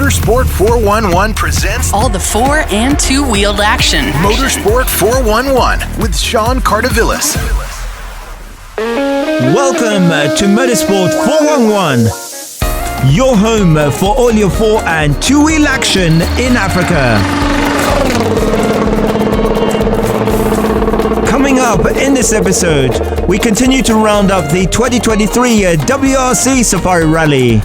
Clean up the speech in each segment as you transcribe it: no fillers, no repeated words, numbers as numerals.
Motorsport 411 presents all the four- and two-wheeled action. Motorsport 411 with Sean Cardovillis. Welcome to Motorsport 411, your home for all your four- and two-wheel action in Africa. Coming up in this episode, we continue to round up the 2023 WRC Safari Rally.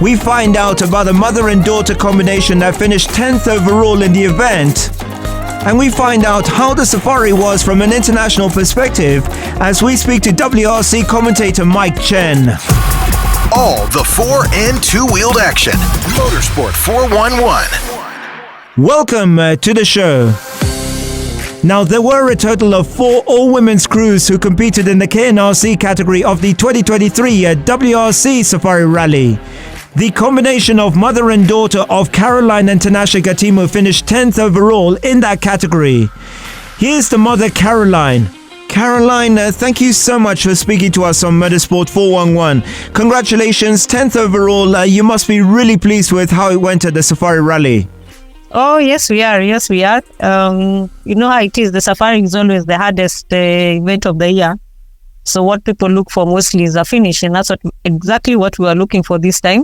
We find out about a mother and daughter combination that finished 10th overall in the event. And we find out how the safari was from an international perspective as we speak to WRC commentator Mike Chen. All the four- and two-wheeled action. Motorsport 411. Welcome to the show. Now, there were a total of 4 all-women's crews who competed in the KNRC category of the 2023 WRC Safari Rally. The combination of mother and daughter of Caroline and Tinashe Gatimu finished 10th overall in that category. Here's the mother, Caroline. Caroline, thank you so much for speaking to us on Motorsport 411. Congratulations, 10th overall. You must be really pleased with how it went at the Safari Rally. Oh, yes, we are. Yes, we are. You know how it is. The Safari is always the hardest event of the year. So what people look for mostly is a finish. And that's exactly what we are looking for this time.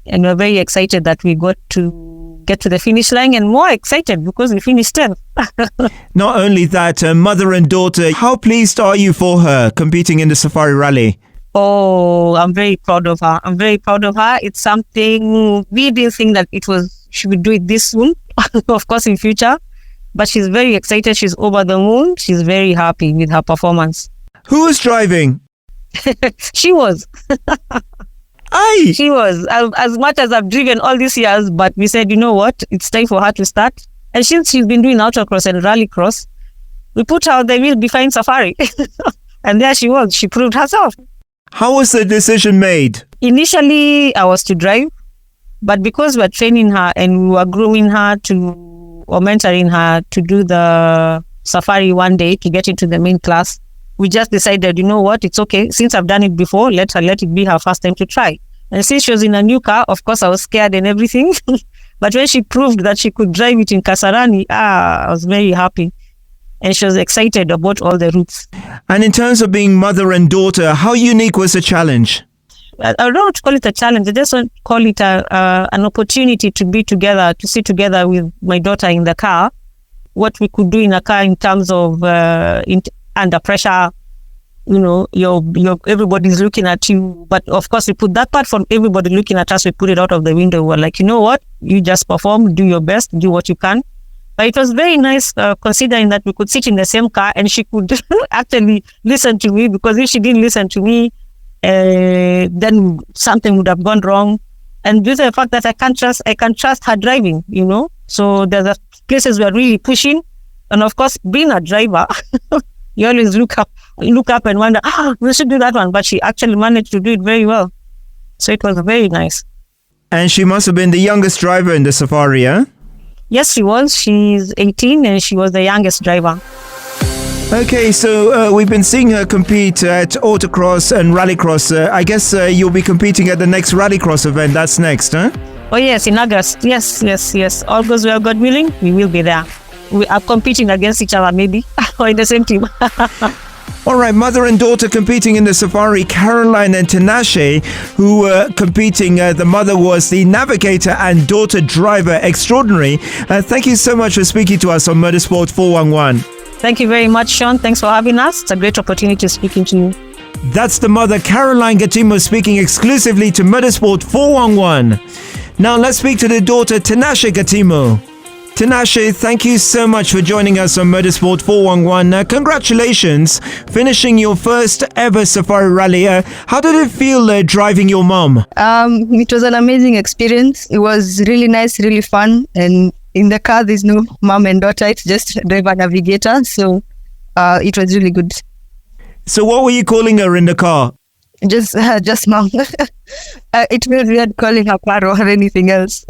And we're very excited that we got to get to the finish line, and more excited because we finished 10th. Not only that, mother and daughter, how pleased are you for her competing in the Safari Rally? Oh, I'm very proud of her. It's something we didn't think that she would do it this soon, of course, in future. But she's very excited. She's over the moon. She's very happy with her performance. Who was driving? She was. Aye. She was. As much as I've driven all these years, but we said, you know what? It's time for her to start. And since she's been doing autocross and rallycross, we put her on the wheel behind Safari. And there she was. She proved herself. How was the decision made? Initially, I was to drive. But because we're training her and we were grooming her or mentoring her to do the Safari one day to get into the main class, we just decided, you know what, it's okay. Since I've done it before, let it be her first time to try. And since she was in a new car, of course, I was scared and everything. But when she proved that she could drive it in Kasarani, I was very happy. And she was excited about all the routes. And in terms of being mother and daughter, how unique was the challenge? I don't call it a challenge. I just want to call it an opportunity to be together, to sit together with my daughter in the car. What we could do in a car in terms of under pressure, you know, everybody's looking at you. But of course, we put that part from everybody looking at us. We put it out of the window. We're like, you know what? You just perform, do your best, do what you can. But it was very nice considering that we could sit in the same car and she could actually listen to me, because if she didn't listen to me, then something would have gone wrong. And due to the fact that I can trust her driving, you know. So there's places we're really pushing. And of course, being a driver, you always look up and wonder, we should do that one. But she actually managed to do it very well. So it was very nice. And she must have been the youngest driver in the Safari, huh? Yes, she was. She's 18 and she was the youngest driver. Okay, so we've been seeing her compete at autocross and rallycross. I guess you'll be competing at the next rallycross event. That's next, huh? Oh, yes, in August. Yes. All goes well, God willing, we will be there. We are competing against each other, maybe, or in the same team. All right, mother and daughter competing in the Safari, Caroline and Tinashe, who were competing. The mother was the navigator and daughter driver extraordinary. Thank you so much for speaking to us on Motorsport 411. Thank you very much, Sean. Thanks for having us. It's a great opportunity speaking to you. That's the mother, Caroline Gatimu, speaking exclusively to Motorsport 411. Now let's speak to the daughter, Tinashe Gatimu. Tinashe, thank you so much for joining us on Motorsport 411. Congratulations, finishing your first ever Safari Rally. How did it feel driving your mom? It was an amazing experience. It was really nice, really fun. And in the car, there's no mom and daughter. It's just driver navigator. So it was really good. So what were you calling her in the car? Just mom. It was weird calling her Paro or anything else.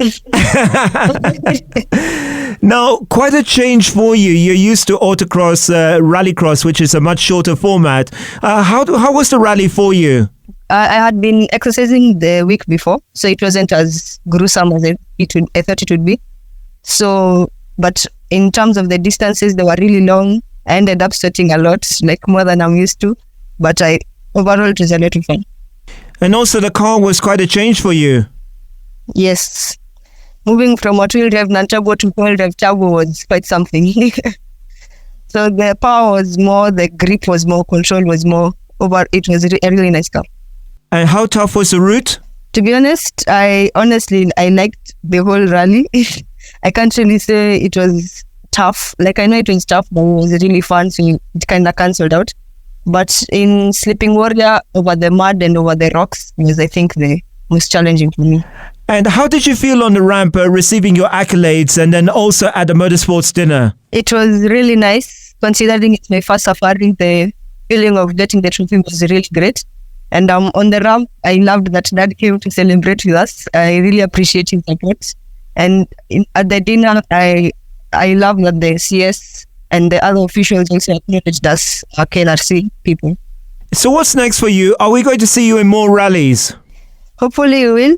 Now, quite a change for you. You're used to autocross, rallycross, which is a much shorter format. How was the rally for you? I had been exercising the week before, so it wasn't as gruesome as I thought it would be. So, but in terms of the distances, they were really long. I ended up sweating a lot, like more than I'm used to. But overall, it was a lot of fun. And also the car was quite a change for you. Yes. Moving from a wheel drive non-turbo to wheel drive turbo was quite something. So the power was more, the grip was more, control was more. It was a really nice car. And how tough was the route? To be honest, I liked the whole rally. I can't really say it was tough. Like, I know it was tough, but it was really fun, so it kind of cancelled out. But in Sleeping Warrior, over the mud and over the rocks was, I think, the most challenging for me. And how did you feel on the ramp receiving your accolades and then also at the Motorsports dinner? It was really nice. Considering it's my first safari, the feeling of getting the trophy was really great. And on the ramp, I loved that Dad came to celebrate with us. I really appreciate his support. And at the dinner, I love that the CS and the other officials also acknowledged us, our KNRC people. So what's next for you? Are we going to see you in more rallies? Hopefully you will.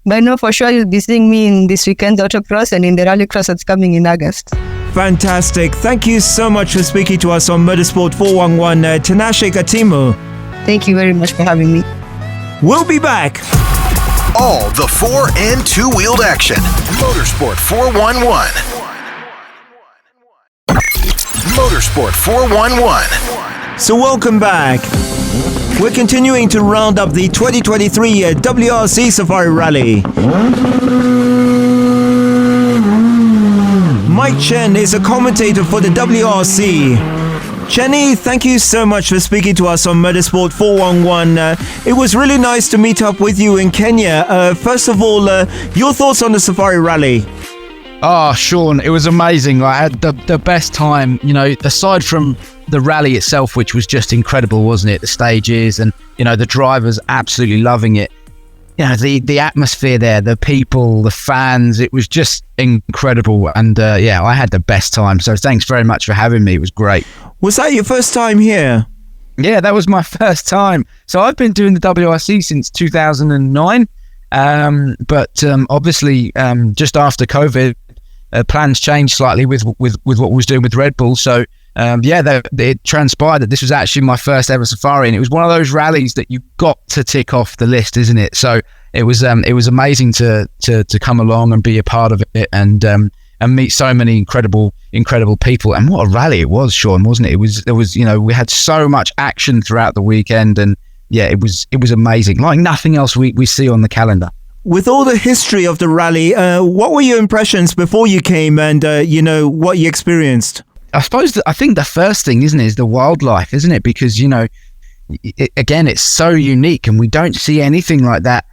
But no, for sure you'll be seeing me in this weekend's autocross and in the rallycross that's coming in August. Fantastic. Thank you so much for speaking to us on Motorsport 411, Tinashe Gatimu. Thank you very much for having me. We'll be back. All the 4 and 2-wheeled action. Motorsport 411. Motorsport 411. So welcome back. We're continuing to round up the 2023 WRC Safari Rally. Mike Chen is a commentator for the WRC. Chenny, thank you so much for speaking to us on Motorsport 411. It was really nice to meet up with you in Kenya. First of all, your thoughts on the Safari Rally? Oh, Sean, it was amazing. I had the best time, aside from the rally itself, which was just incredible, wasn't it? The stages and, the drivers absolutely loving it. The atmosphere there, the people, the fans, it was just incredible. And I had the best time. So thanks very much for having me. It was great. Was that your first time here? Yeah, that was my first time. So I've been doing the WRC since 2009. But obviously, just after COVID, plans changed slightly with what we was doing with Red Bull. So it transpired that this was actually my first ever safari, and it was one of those rallies that you got to tick off the list, isn't it? So it was amazing to come along and be a part of it and meet so many incredible people. And what a rally it was, Sean, wasn't it? It was we had so much action throughout the weekend, and it was amazing, like nothing else we see on the calendar. With all the history of the rally, what were your impressions before you came and, what you experienced? I suppose I think the first thing, isn't it, is the wildlife, isn't it? Because, again, it's so unique and we don't see anything like that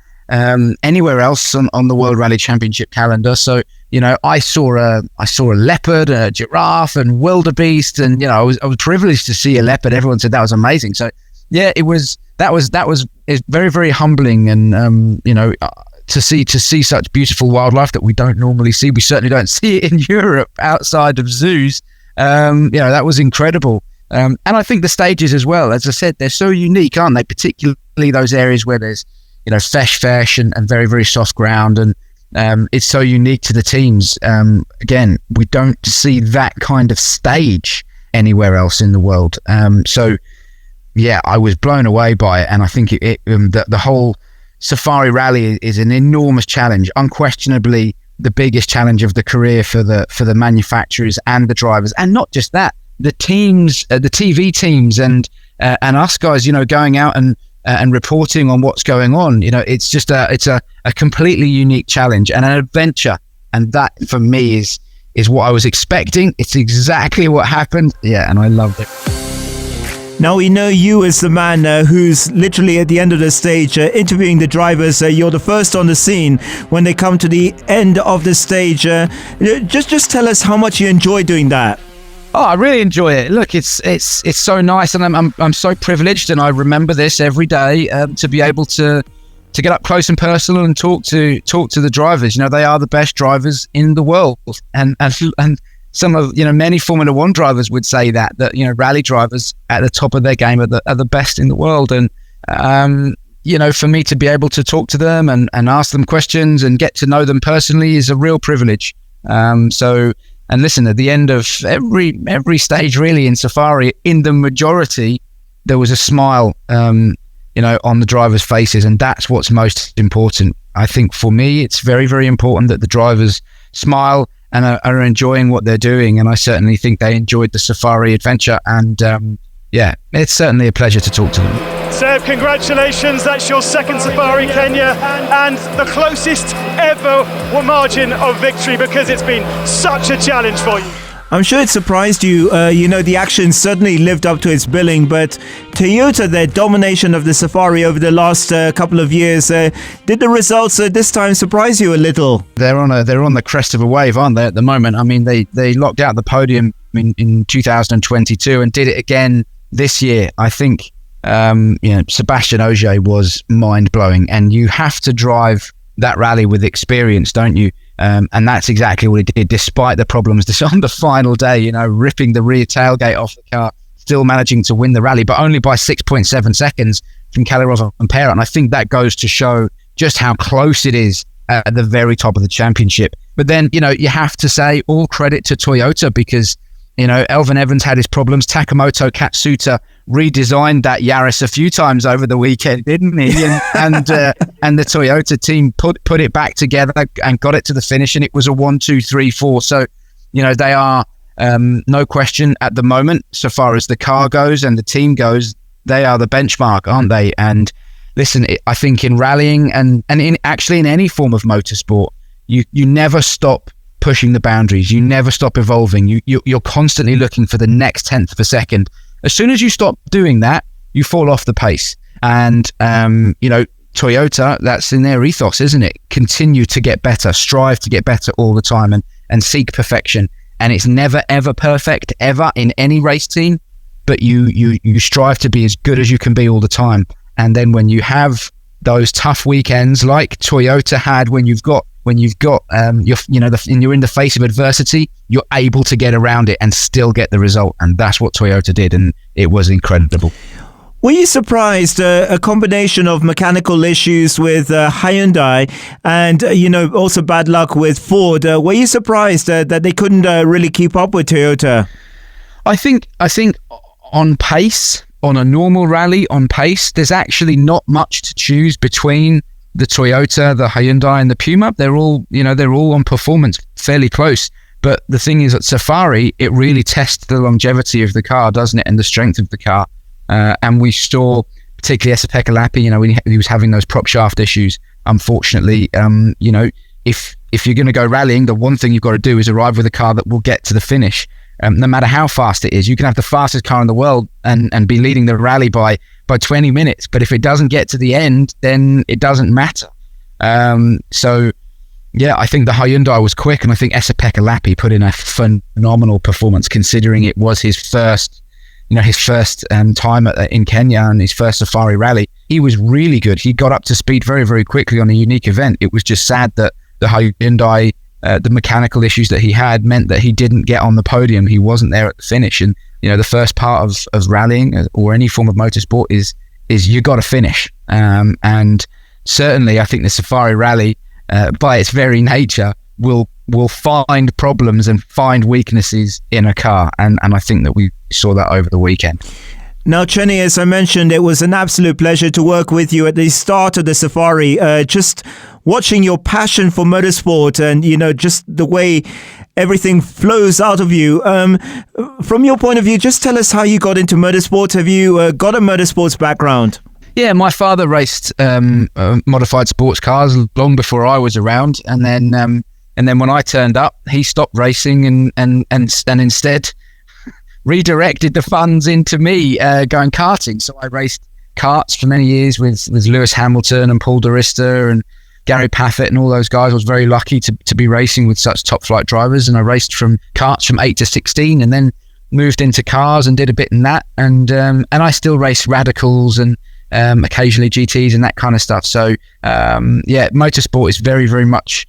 anywhere else on the World Rally Championship calendar. So, I saw a leopard, a giraffe and wildebeest, and, I was privileged to see a leopard. Everyone said that was amazing. So, yeah, that was very, very humbling and, to see such beautiful wildlife that we don't normally see. We certainly don't see it in Europe outside of zoos. That was incredible. And I think the stages as well, as I said, they're so unique, aren't they? Particularly those areas where there's, fesh and very, very soft ground. And it's so unique to the teams. Again, we don't see that kind of stage anywhere else in the world. I was blown away by it. And I think the whole Safari Rally is an enormous challenge, unquestionably the biggest challenge of the career for the manufacturers and the drivers, and not just that, the teams, the TV teams, and us guys, going out and reporting on what's going on. It's just a completely unique challenge and an adventure, and that for me is what I was expecting. It's exactly what happened. Yeah, and I loved it. Now we know you as the man who's literally at the end of the stage interviewing the drivers. You're the first on the scene when they come to the end of the stage. Just tell us how much you enjoy doing that. Oh, I really enjoy it. Look, it's so nice, and I'm so privileged, and I remember this every day to be able to get up close and personal and talk to the drivers. They are the best drivers in the world, and some of many Formula One drivers would say that rally drivers at the top of their game are the best in the world, and for me to be able to talk to them and ask them questions and get to know them personally is a real privilege. And listen, at the end of every stage really in Safari, in the majority, there was a smile, on the drivers' faces, and that's what's most important. I think for me, it's very, very important that the drivers smile and are enjoying what they're doing, and I certainly think they enjoyed the Safari adventure, and it's certainly a pleasure to talk to them. Seb, congratulations, that's your second Safari Kenya and the closest ever margin of victory, because it's been such a challenge for you. I'm sure it surprised you. The action certainly lived up to its billing, but Toyota, their domination of the Safari over the last couple of years, did the results this time surprise you a little? They're on the crest of a wave, aren't they, at the moment? I mean, they locked out the podium in 2022 and did it again this year. I think Sebastian Ogier was mind-blowing, and you have to drive that rally with experience, don't you? And that's exactly what he did, despite the problems on the final day, ripping the rear tailgate off the car, still managing to win the rally, but only by 6.7 seconds from Kalle Rovanperä. And I think that goes to show just how close it is at the very top of the championship. But then, you have to say all credit to Toyota, because Elvin Evans had his problems. Takamoto Katsuta redesigned that Yaris a few times over the weekend, didn't he? And the Toyota team put it back together and got it to the finish, and it was a 1, 2, 3, 4. So, they are no question at the moment, so far as the car goes and the team goes, they are the benchmark, aren't they? And listen, I think in rallying and in any form of motorsport, you never stop pushing the boundaries. You never stop evolving. You're constantly looking for the next tenth of a second. As soon as you stop doing that, you fall off the pace. And Toyota, that's in their ethos, isn't it? Continue to get better, strive to get better all the time, and seek perfection. And it's never ever perfect ever in any race team, but you strive to be as good as you can be all the time. And then when you have those tough weekends like Toyota had, when you're in the face of adversity, you're able to get around it and still get the result. And that's what Toyota did, and it was incredible. Were you surprised, a combination of mechanical issues with Hyundai and, also bad luck with Ford? Were you surprised that they couldn't really keep up with Toyota? I think on pace, on a normal rally on pace, there's actually not much to choose between the Toyota, the Hyundai and the Puma. They're all on performance fairly close. But the thing is, at Safari, it really tests the longevity of the car, doesn't it? And the strength of the car. And we saw, particularly Esa-Pekka Lappi, when he was having those prop shaft issues, unfortunately, if you're going to go rallying, the one thing you've got to do is arrive with a car that will get to the finish. No matter how fast it is, you can have the fastest car in the world and be leading the rally by 20 minutes. But if it doesn't get to the end, then it doesn't matter. I think the Hyundai was quick, and I think Esa-Pekka Lappi put in a phenomenal performance, considering it was his first time in Kenya and his first Safari Rally. He was really good. He got up to speed very, very quickly on a unique event. It was just sad that the Hyundai, the mechanical issues that he had meant that he didn't get on the podium. He wasn't there at the finish. And the first part of rallying or any form of motorsport is you got to finish. And certainly, I think the Safari Rally, by its very nature, will find problems and find weaknesses in a car, and I think that we saw that over the weekend. Now, Chenny, as I mentioned, it was an absolute pleasure to work with you at the start of the Safari. Just watching your passion for motorsport and, just the way everything flows out of you. From your point of view, just tell us how you got into motorsport. Have you got a motorsports background? Yeah, my father raced modified sports cars long before I was around, and then when I turned up, he stopped racing and instead redirected the funds into me going karting. So I raced karts for many years with Lewis Hamilton and Paul Dorista and Gary Paffett and all those guys. I was very lucky to be racing with such top flight drivers, and I raced from karts from 8 to 16, and then moved into cars and did a bit in that. And I still race radicals and occasionally GTs and that kind of stuff. So motorsport is very, very much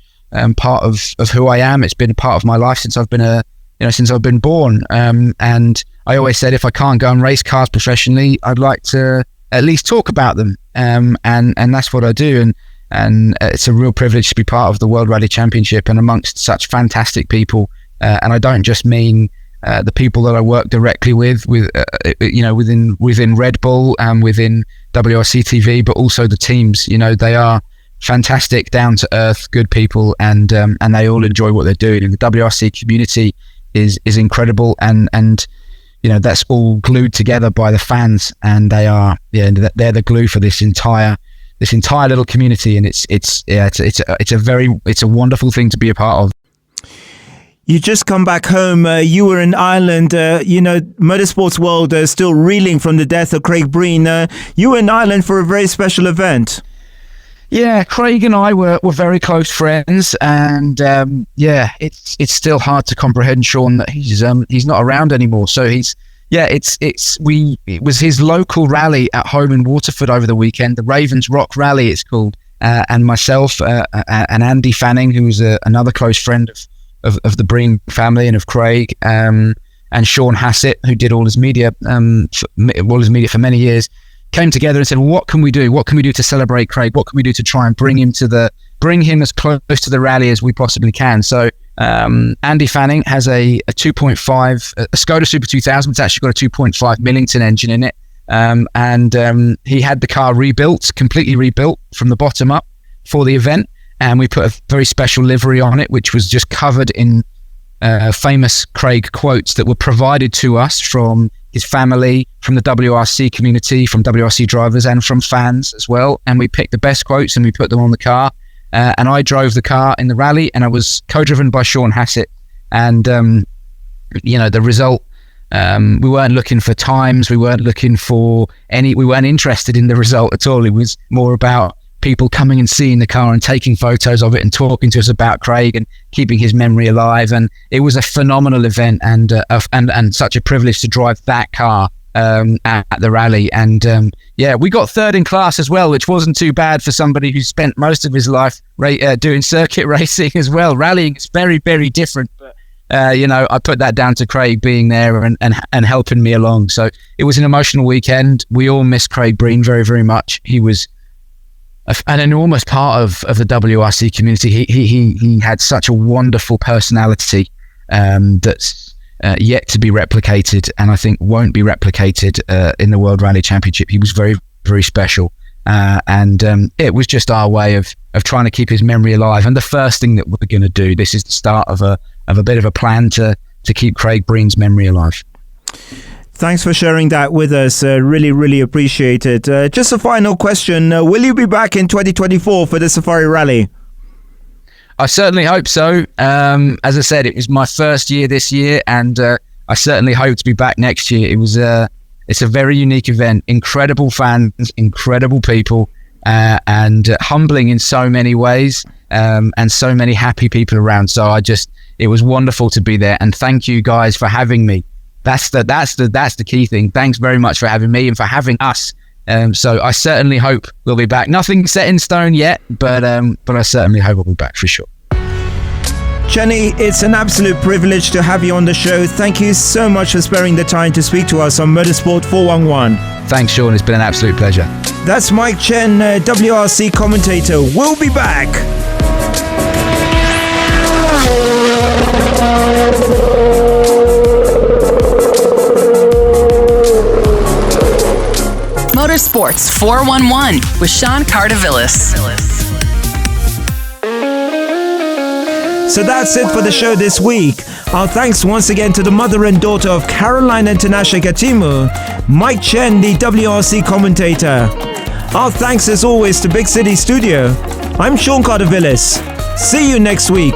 part of who I am. It's been a part of my life since I've been born. And I always said, if I can't go and race cars professionally, I'd like to at least talk about them. And that's what I do. And it's a real privilege to be part of the World Rally Championship and amongst such fantastic people. And I don't just mean the people that I work directly with within Red Bull and within WRC TV, but also the teams. They are fantastic, down to earth, good people, and they all enjoy what they're doing. And the WRC community is incredible, and that's all glued together by the fans, and they're the glue for this entire little community, and it's a wonderful thing to be a part of. You just come back home. You were in Ireland. Motorsports world still reeling from the death of Craig Breen. You were in Ireland for a very special event. Yeah, Craig and I were very close friends, and it's still hard to comprehend, Sean, that he's not around anymore. So it was his local rally at home in Waterford over the weekend, the Ravens Rock Rally it's called, and myself and Andy Fanning, who was another close friend of the Breen family and of Craig, and Sean Hassett, who did all his media for many years, came together and said, well, what can we do? What can we do to celebrate Craig? What can we do to try and bring him as close to the rally as we possibly can? So Andy Fanning has a 2.5, a Skoda Super 2000. It's actually got a 2.5 Millington engine in it. And he had the car completely rebuilt from the bottom up for the event. And we put a very special livery on it, which was just covered in famous Craig quotes that were provided to us from his family, from the WRC community, from WRC drivers, and from fans as well. And we picked the best quotes and we put them on the car. And I drove the car in the rally, and I was co-driven by Sean Hassett. And the result, we weren't looking for times, we weren't interested in the result at all. It was more about people coming and seeing the car and taking photos of it and talking to us about Craig and keeping his memory alive. And it was a phenomenal event, and such a privilege to drive that car at the rally. And we got third in class as well, which wasn't too bad for somebody who spent most of his life doing circuit racing as well. Rallying is very, very different, but I put that down to Craig being there and helping me along. So it was an emotional weekend. We all miss Craig Breen very, very much. He was an enormous part of the WRC community. He had such a wonderful personality that's yet to be replicated, and I think won't be replicated in the World Rally Championship. He was very, very special, and it was just our way of trying to keep his memory alive. And the first thing that we're going to do, this is the start of a bit of a plan to keep Craig Breen's memory alive. Thanks for sharing that with us. Really, really appreciate it. Just a final question. Will you be back in 2024 for the Safari Rally? I certainly hope so. As I said, it was my first year this year, and I certainly hope to be back next year. It's a very unique event. Incredible fans, incredible people, and humbling in so many ways, and so many happy people around. So it was wonderful to be there, and thank you guys for having me. That's the key thing. Thanks very much for having me and for having us. So I certainly hope we'll be back. Nothing set in stone yet, but I certainly hope we'll be back for sure. Chenny, it's an absolute privilege to have you on the show. Thank you so much for sparing the time to speak to us on Motorsport 411. Thanks, Sean. It's been an absolute pleasure. That's Mike Chen, WRC commentator. We'll be back. Motorsports 411 with Sean Cardovillis. So that's it for the show this week. Our thanks once again to the mother and daughter of Caroline and Tinashe Gatimu, Mike Chen, the WRC commentator. Our thanks as always to Big City Studio. I'm Sean Cardovillis. See you next week.